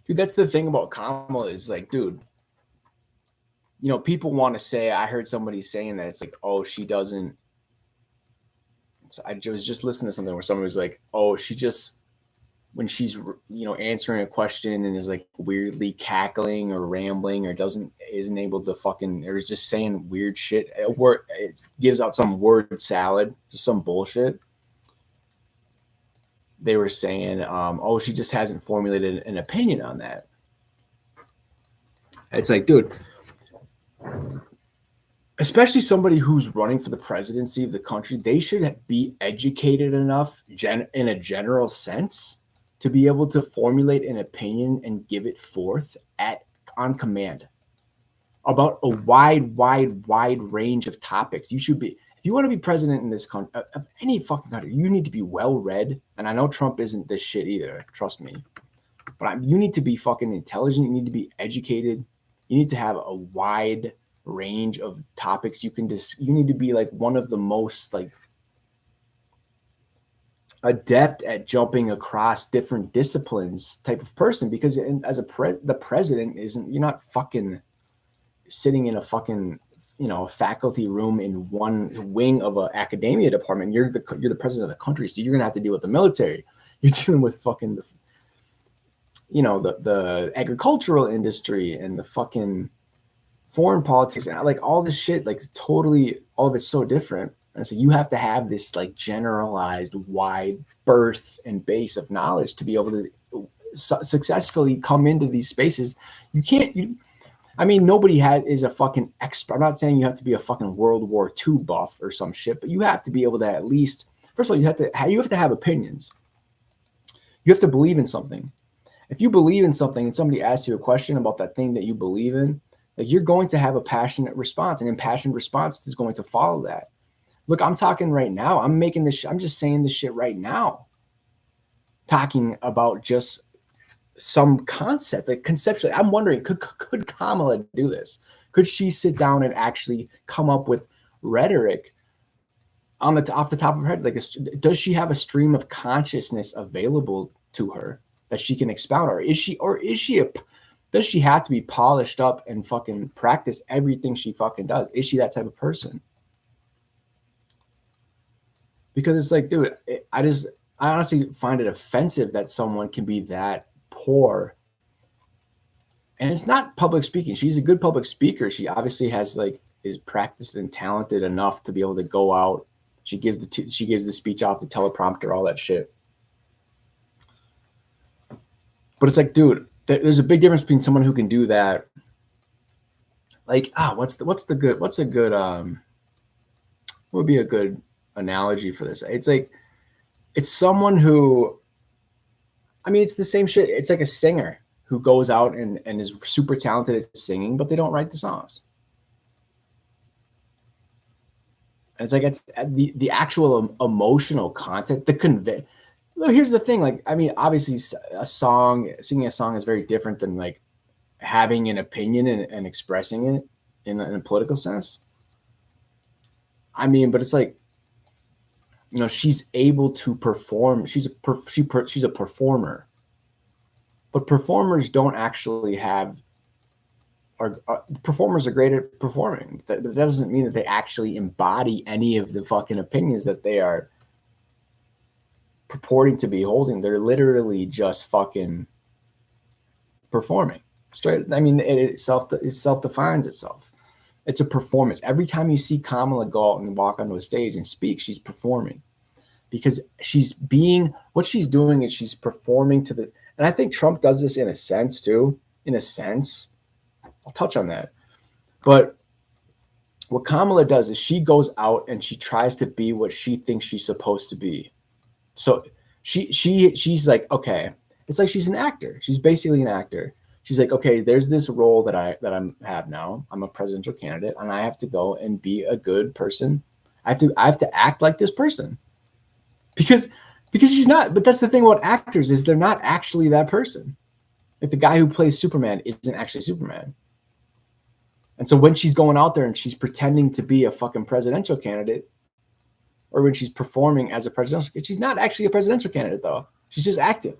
Dude, that's the thing about Kamala is like, dude, you know, people want to say, I heard somebody saying that it's like, oh, she doesn't. I was just listening to something where somebody was like, oh, she just, when she's, you know, answering a question and is like weirdly cackling or rambling or isn't able to fucking, or is just saying weird shit, it gives out some word salad, just some bullshit. They were saying, oh, she just hasn't formulated an opinion on that. It's like, dude, especially somebody who's running for the presidency of the country, they should be educated enough in a general sense to be able to formulate an opinion and give it forth on command about a wide range of topics. You should be, if you want to be president in this country, of any fucking country, you need to be well read. And I know Trump isn't this shit either, trust me. But you need to be fucking intelligent. You need to be educated. You need to have a wide range of topics you can you need to be like one of the most like adept at jumping across different disciplines type of person, because as the president isn't, you're not fucking sitting in a fucking, you know, a faculty room in one wing of an academia department. You're the president of the country, so you're gonna have to deal with the military. You're dealing with fucking you know, the agricultural industry and the fucking foreign politics and like all this shit, like totally all of it's so different. And so you have to have this like generalized wide berth and base of knowledge to be able to successfully come into these spaces. I mean, nobody is a fucking expert. I'm not saying you have to be a fucking World War II buff or some shit, but you have to be able to at least, first of all, you have to have opinions. You have to believe in something. If you believe in something and somebody asks you a question about that thing that you believe in, like you're going to have a passionate response, and impassioned response is going to follow that. Look, I'm talking right now. I'm just saying this shit right now. Talking about just some concept, like conceptually, I'm wondering, could Kamala do this? Could she sit down and actually come up with rhetoric off the top of her head? Like, does she have a stream of consciousness available to her that she can expound, or is she does she have to be polished up and fucking practice everything she fucking does? Is she that type of person? Because it's like, dude, I honestly find it offensive that someone can be that poor. And it's not public speaking. She's a good public speaker. She obviously is practiced and talented enough to be able to go out. She gives the speech off the teleprompter, all that shit. But it's like, dude, there's a big difference between someone who can do that. Like, what would be a good analogy for this? It's like, it's someone who, I mean, it's the same shit. It's like a singer who goes out and is super talented at singing, but they don't write the songs. And it's like the actual emotional content, here's the thing. Like, I mean, obviously singing a song is very different than like having an opinion and expressing it in a political sense. I mean, but it's like, you know, she's able to perform. She's a performer, but performers don't actually have. Performers are great at performing. That doesn't mean that they actually embody any of the fucking opinions that they are purporting to be holding. They're literally just fucking performing. Straight. I mean, it self-defines itself. It's a performance. Every time you see Kamala go out and walk onto a stage and speak, she's performing, because what she's doing is she's performing to the. And I think Trump does this in a sense too. In a sense, I'll touch on that. But what Kamala does is she goes out and she tries to be what she thinks she's supposed to be. So she's like, okay, it's like she's an actor. She's basically an actor. She's like, okay, there's this role that I have now. I'm a presidential candidate, and I have to go and be a good person. I have to act like this person, because she's not. But that's the thing about actors, is they're not actually that person. Like the guy who plays Superman isn't actually Superman. And so when she's going out there and she's pretending to be a fucking presidential candidate, or when she's performing as a presidential candidate, she's not actually a presidential candidate though. She's just acting.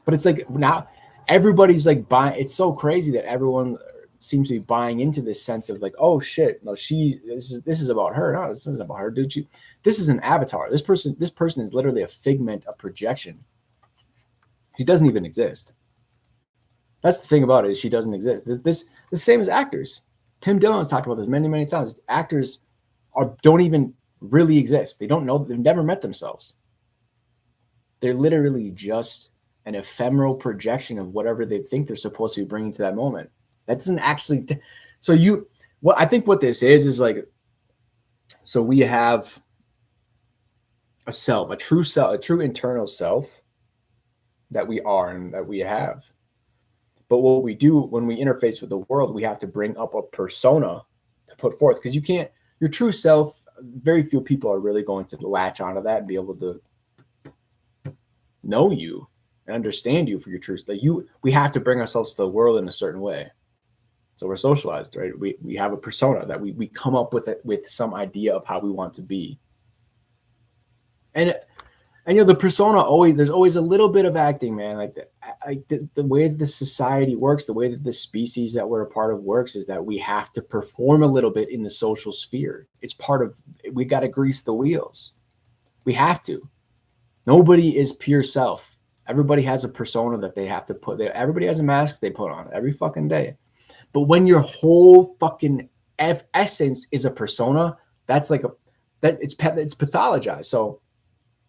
But it's like now everybody's like buying. It's so crazy that everyone seems to be buying into this sense of like, oh shit, no, this is about her. No, this isn't about her, dude. This is an avatar. This person is literally a figment of projection. She doesn't even exist. That's the thing about it, is she doesn't exist. This the same as actors. Tim Dillon has talked about this many, many times. Actors don't even really exist. They don't know. They've never met themselves. They're literally just an ephemeral projection of whatever they think they're supposed to be bringing to that moment. That doesn't actually. What I think what this is like. So we have a self, a true self, a true internal self that we are and that we have. But what we do when we interface with the world, we have to bring up a persona to put forth, because you can't. Your true self, very few people are really going to latch onto that and be able to know you and understand you for your truth. That we have to bring ourselves to the world in a certain way. So we're socialized, right? We have a persona that we come up with some idea of how we want to be. And the persona there's always a little bit of acting, man. Like the way that the society works, the way that the species that we're a part of works, is that we have to perform a little bit in the social sphere. It's part of, we got to grease the wheels. We have to. Nobody is pure self. Everybody has a persona that they have to put there. Everybody has a mask they put on every fucking day. But when your whole fucking essence is a persona, that's like it's pathologized. So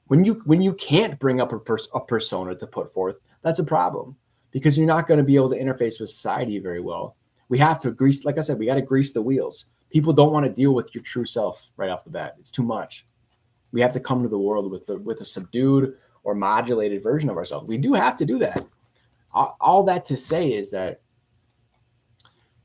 when you can't bring up a persona to put forth, that's a problem, because you're not going to be able to interface with society very well. We have to grease, like I said, we got to grease the wheels. People don't want to deal with your true self right off the bat. It's too much. We have to come to the world with a subdued or modulated version of ourselves. We do have to do that. All that to say is that,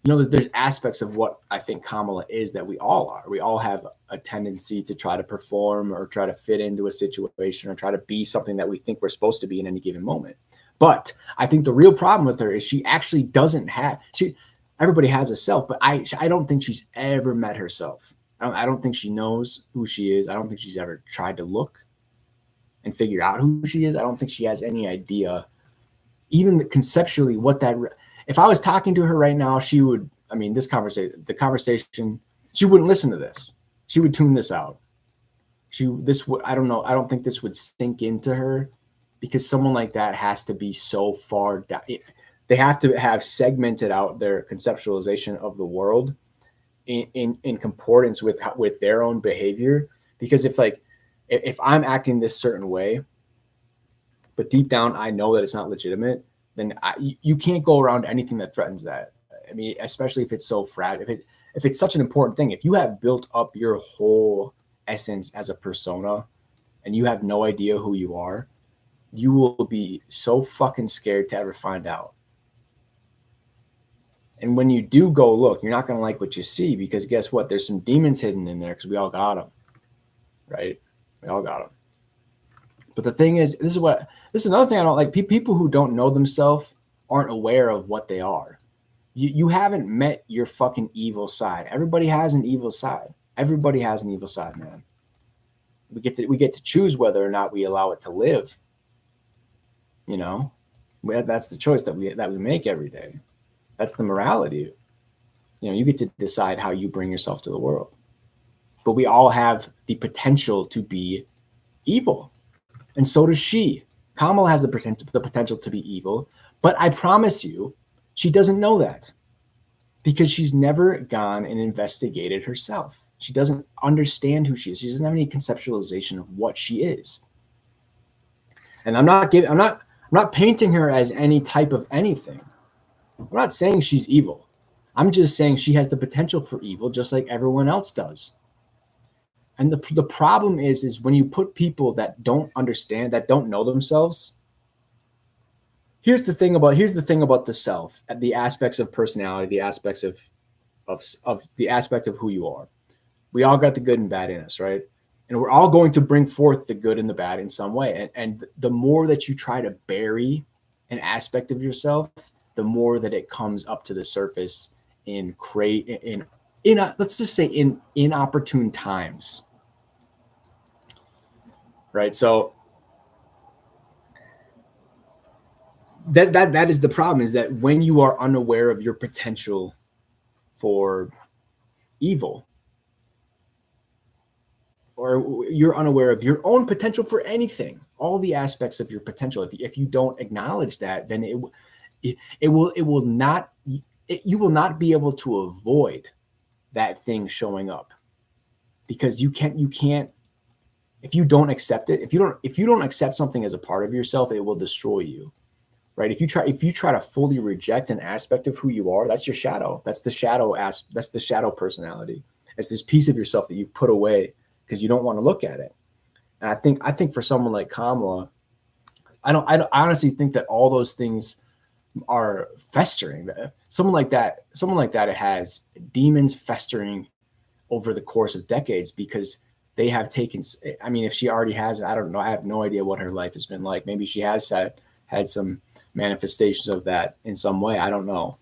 there's aspects of what I think Kamala is that we all are. We all have a tendency to try to perform or try to fit into a situation or try to be something that we think we're supposed to be in any given moment. But I think the real problem with her is she actually doesn't have. Everybody has a self, but I don't think she's ever met herself. I don't think she knows who she is. I don't think she's ever tried to look and figure out who she is. I don't think she has any idea, even conceptually, what that. If I was talking to her right now, she would. I mean, the conversation. She wouldn't listen to this. She would tune this out. I don't know. I don't think this would sink into her, because someone like that has to be so far down. They have to have segmented out their conceptualization of the world in concordance with their own behavior. Because if I'm acting this certain way, but deep down I know that it's not legitimate, then you can't go around anything that threatens that. I mean, especially if it's so fragile, if it's such an important thing, if you have built up your whole essence as a persona and you have no idea who you are, you will be so fucking scared to ever find out. And when you do go look, you're not going to like what you see, because guess what? There's some demons hidden in there, because we all got them, right? We all got them. But the thing is, this is another thing I don't like. People who don't know themselves aren't aware of what they are. You haven't met your fucking evil side. Everybody has an evil side. Everybody has an evil side, man. We get to choose whether or not we allow it to live. That's the choice that we make every day. That's the morality. You get to decide how you bring yourself to the world. But we all have the potential to be evil. And so does she. Kamala has the potential to be evil, but I promise you, she doesn't know that, because she's never gone and investigated herself. She doesn't understand who she is. She doesn't have any conceptualization of what she is. And I'm not painting her as any type of anything. I'm not saying she's evil. I'm just saying she has the potential for evil, just like everyone else does. And the problem is when you put people that don't understand, that don't know themselves. Here's the thing about the self, the aspects of personality, the aspects of the aspect of who you are. We all got the good and bad in us, right? And we're all going to bring forth the good and the bad in some way. And the more that you try to bury an aspect of yourself, the more that it comes up to the surface let's just say in inopportune times. Right. So that is the problem, is that when you are unaware of your potential for evil, or you're unaware of your own potential for anything, all the aspects of your potential, if you don't acknowledge that, then it will not, you will not be able to avoid that thing showing up, because you can't, if you don't accept it, if you don't accept something as a part of yourself, it will destroy you, right? If you try to fully reject an aspect of who you are, that's your shadow. That's the shadow personality. It's this piece of yourself that you've put away because you don't want to look at it. And I think for someone like Kamala, I honestly think that all those things are festering. Someone like that has demons festering over the course of decades, because they have taken, I mean, if she already has, I don't know, I have no idea what her life has been like. Maybe she has had some manifestations of that in some way. I don't know.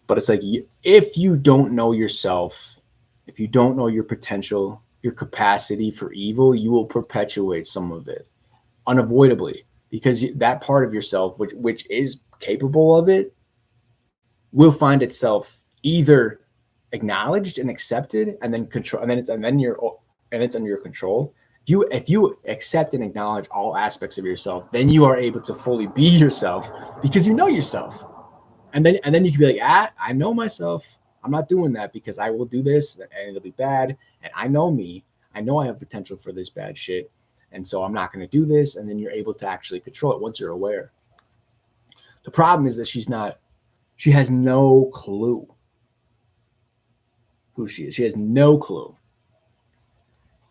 But it's like, if you don't know yourself, if you don't know your potential, your capacity for evil, you will perpetuate some of it unavoidably, because that part of yourself, which is capable of it, will find itself either acknowledged and accepted, and then control, and it's under your control. If you accept and acknowledge all aspects of yourself, then you are able to fully be yourself, because you know yourself. And then you can be like, I know myself. I'm not doing that because I will do this and it'll be bad. And I know me. I know I have potential for this bad shit. And so I'm not going to do this. And then you're able to actually control it once you're aware. The problem is that she has no clue who she is. She has no clue.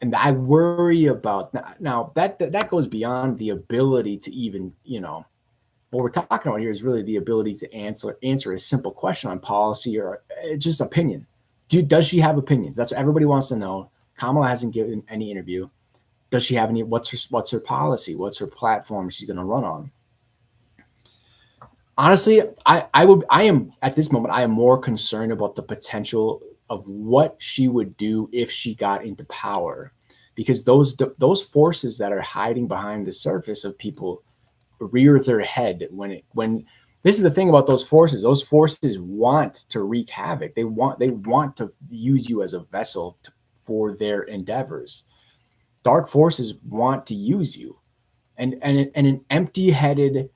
And I worry about, now that goes beyond the ability to even, what we're talking about here is really the ability to answer a simple question on policy, or it's just opinion. Does she have opinions? That's what everybody wants to know. Kamala hasn't given any interview. Does she have any? What's her policy? What's her platform she's going to run on? Honestly, I am at this moment, I am more concerned about the potential of what she would do if she got into power, because those forces that are hiding behind the surface of people rear their head when this is the thing about those forces want to wreak havoc. They want to use you as a vessel for their endeavors. Dark forces want to use you, and an empty-headed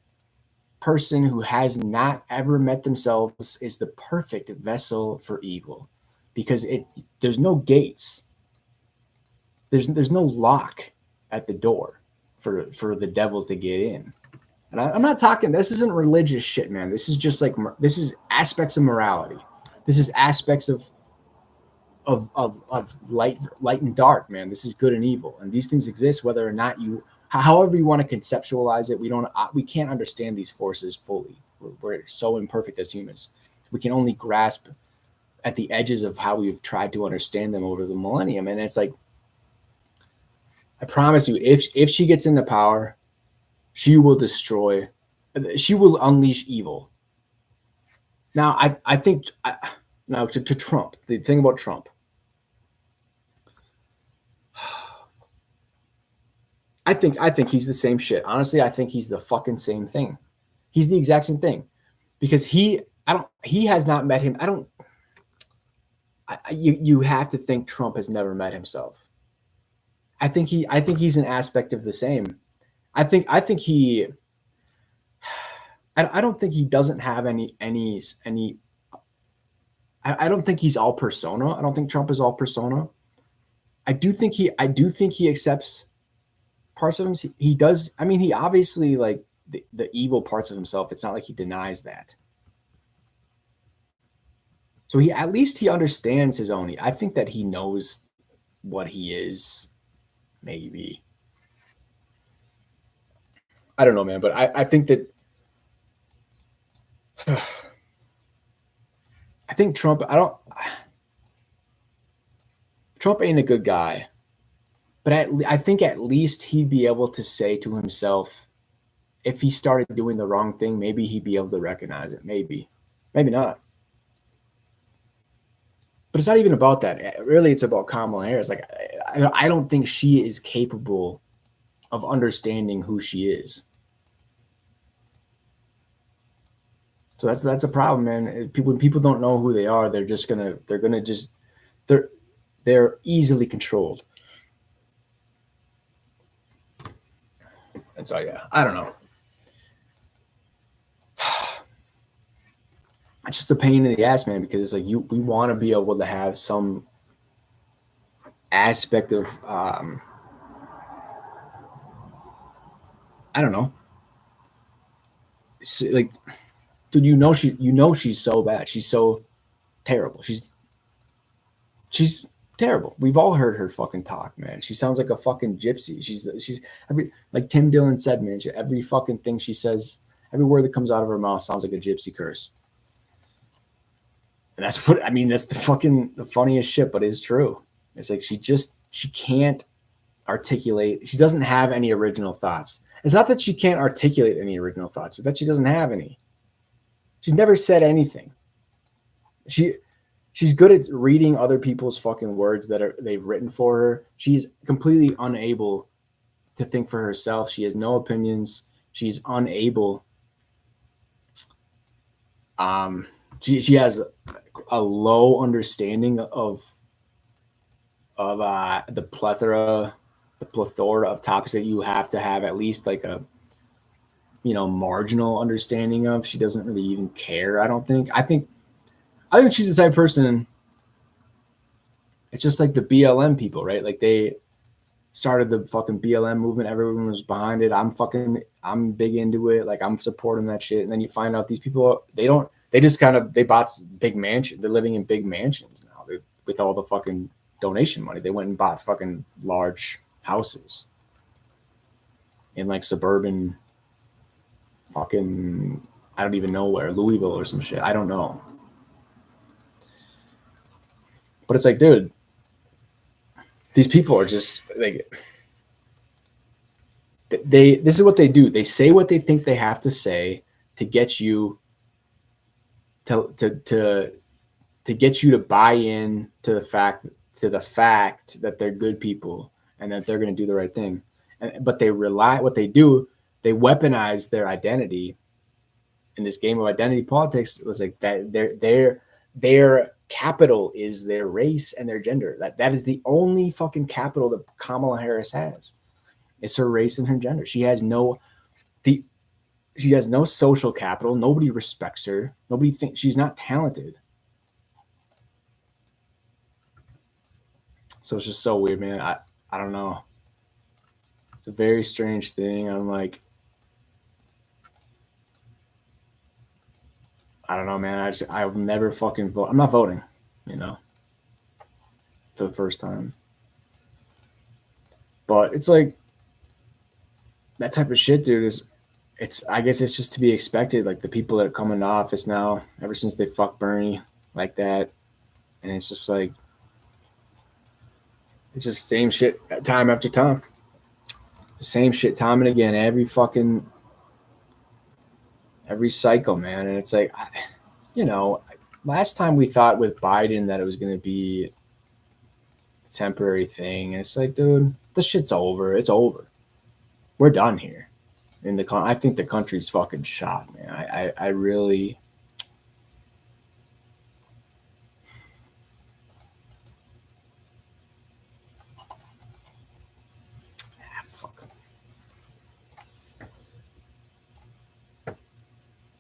person who has not ever met themselves is the perfect vessel for evil, because there's no gates, there's no lock at the door for the devil to get in. And I'm not talking, this isn't religious shit, man. This is just like, this is aspects of morality. This is aspects of light and dark, man. This is good and evil. And these things exist whether or not however you want to conceptualize it. We can't understand these forces fully. We're so imperfect as humans. We can only grasp at the edges of how we've tried to understand them over the millennium. And it's like, I promise you, if she gets into power, she will unleash evil. Now, I think, now to Trump, the thing about Trump, I think he's the same shit. Honestly, I think he's the fucking same thing. He's the exact same thing, because he has not met him. You have to think Trump has never met himself. I think he's an aspect of the same. I don't think he doesn't have any. I don't think he's all persona. I don't think Trump is all persona. I do think he accepts parts of him. He does. I mean, he obviously, like, the evil parts of himself. It's not like he denies that. So at least he understands his own. I think that he knows what he is. Maybe. I don't know, man, but I think that I think Trump ain't a good guy, but I think at least he'd be able to say to himself, if he started doing the wrong thing, maybe he'd be able to recognize it. Maybe not. But it's not even about that. Really, it's about Kamala Harris. Like, I don't think she is capable of understanding who she is. So that's a problem, man. People don't know who they are, they're easily controlled. And so yeah, I don't know. It's just a pain in the ass, man, because it's like we want to be able to have some aspect of I don't know. Like, dude, she's so bad. She's so terrible. She's terrible. We've all heard her fucking talk, man. She sounds like a fucking gypsy. She's every like Tim Dillon said, man. Every fucking thing she says, every word that comes out of her mouth sounds like a gypsy curse. And that's what I mean. That's the funniest shit, but it's true. It's like she can't articulate. She doesn't have any original thoughts. It's not that she can't articulate any original thoughts. It's that she doesn't have any. She's never said anything. She's good at reading other people's fucking words they've written for her. She's completely unable to think for herself. She has no opinions. She's unable. She has a low understanding of the plethora of topics that you have to have at least like a marginal understanding of. She doesn't really even care. I think she's the type of person. It's just like the BLM people, right? Like they started the fucking BLM movement. Everyone was behind it. I'm big into it. Like I'm supporting that shit. And then you find out these people, they bought big mansions. They're living in big mansions now with all the fucking donation money. They went and bought fucking large houses in like suburban fucking, I don't even know where, Louisville or some shit. I don't know. But it's like, dude, these people are just like, this is what they do. They say what they think they have to say to get you to get you to buy in to the fact that they're good people and that they're going to do the right thing. But they weaponize their identity in this game of identity politics. It was like that their capital is their race and their gender. That is the only fucking capital that Kamala Harris has. It's her race and her gender. She has no social capital. Nobody respects her. Nobody thinks she's not talented. So it's just so weird, man. I don't know. It's a very strange thing. I'm like, I don't know, man. I'll never fucking vote. I'm not voting, for the first time. But it's like that type of shit, dude. I guess it's just to be expected. Like the people that are coming to office now, ever since they fucked Bernie like that, and it's just like it's just the same shit time after time. The same shit time and again, every cycle, man. And it's like, last time we thought with Biden that it was going to be a temporary thing. And it's like, dude, this shit's over. It's over. We're done here. I think the country's fucking shot, man. I really,